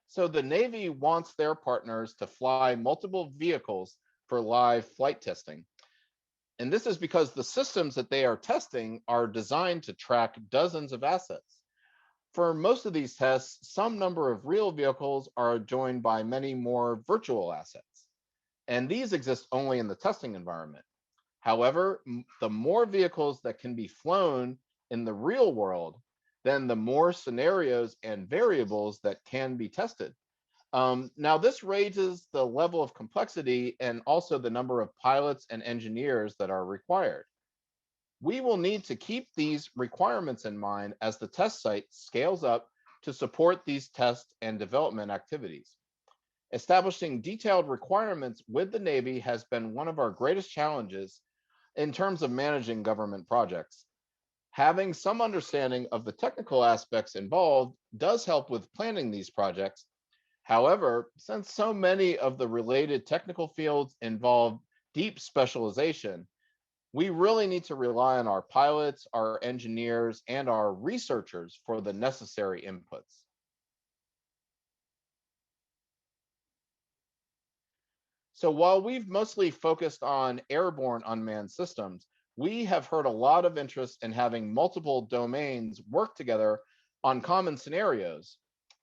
So the Navy wants their partners to fly multiple vehicles for live flight testing. And this is because the systems that they are testing are designed to track dozens of assets. For most of these tests, some number of real vehicles are joined by many more virtual assets. And these exist only in the testing environment. However, the more vehicles that can be flown in the real world, then the more scenarios and variables that can be tested. Now, this raises the level of complexity and also the number of pilots and engineers that are required. We will need to keep these requirements in mind as the test site scales up to support these test and development activities. Establishing detailed requirements with the Navy has been one of our greatest challenges in terms of managing government projects. Having some understanding of the technical aspects involved does help with planning these projects. However, since so many of the related technical fields involve deep specialization, we really need to rely on our pilots, our engineers, and our researchers for the necessary inputs. So while we've mostly focused on airborne unmanned systems, we have heard a lot of interest in having multiple domains work together on common scenarios.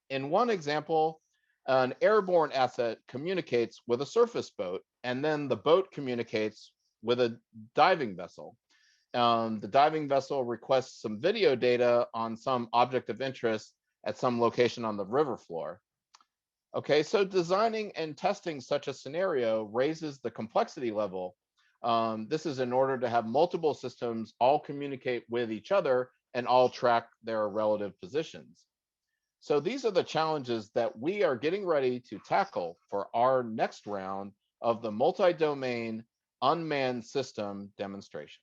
In one example, an airborne asset communicates with a surface boat, and then the boat communicates with a diving vessel. The diving vessel requests some video data on some object of interest at some location on the river floor. Okay, so designing and testing such a scenario raises the complexity level. This is in order to have multiple systems all communicate with each other and all track their relative positions. So these are the challenges that we are getting ready to tackle for our next round of the multi-domain unmanned system demonstrations.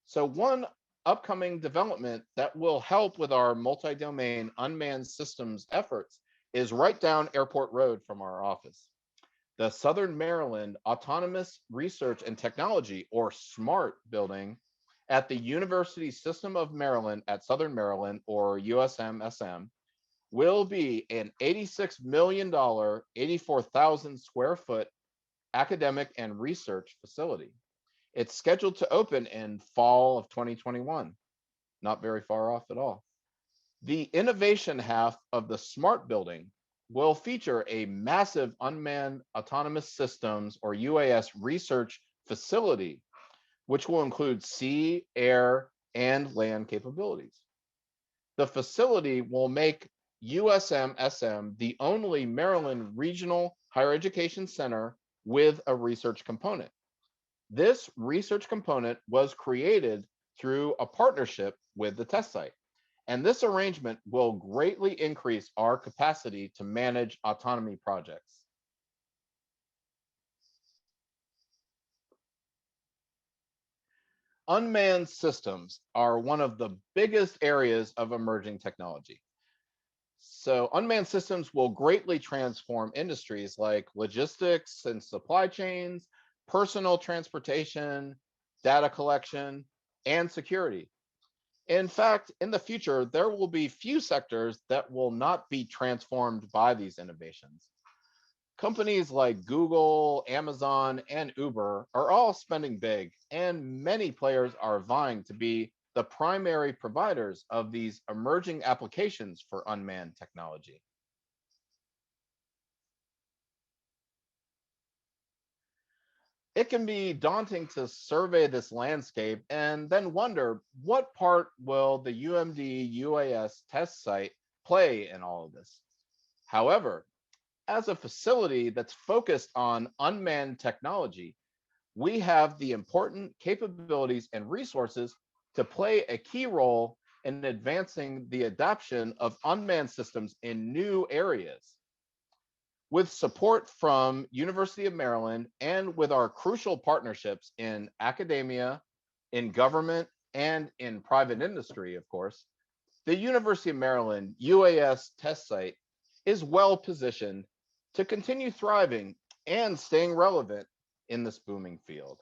So one upcoming development that will help with our multi-domain unmanned systems efforts is right down Airport Road from our office. The Southern Maryland Autonomous Research and Technology, or SMART building at the University System of Maryland at Southern Maryland, or USMSM, will be an $86 million, 84,000 square foot academic and research facility. It's scheduled to open in fall of 2021, not very far off at all. The innovation half of the SMART building will feature a massive unmanned autonomous systems, or UAS, research facility, which will include sea, air, and land capabilities. The facility will make USMSM the only Maryland regional higher education center with a research component. This research component was created through a partnership with the test site. And this arrangement will greatly increase our capacity to manage autonomy projects. Unmanned systems are one of the biggest areas of emerging technology. So unmanned systems will greatly transform industries like logistics and supply chains, personal transportation, data collection, and security. In fact, in the future, there will be few sectors that will not be transformed by these innovations. Companies like Google, Amazon, and Uber are all spending big, and many players are vying to be the primary providers of these emerging applications for unmanned technology. It can be daunting to survey this landscape and then wonder, what part will the UMD UAS test site play in all of this? However, as a facility that's focused on unmanned technology, we have the important capabilities and resources to play a key role in advancing the adoption of unmanned systems in new areas. With support from University of Maryland and with our crucial partnerships in academia, in government, and in private industry, of course, the University of Maryland UAS test site is well positioned to continue thriving and staying relevant in this booming field.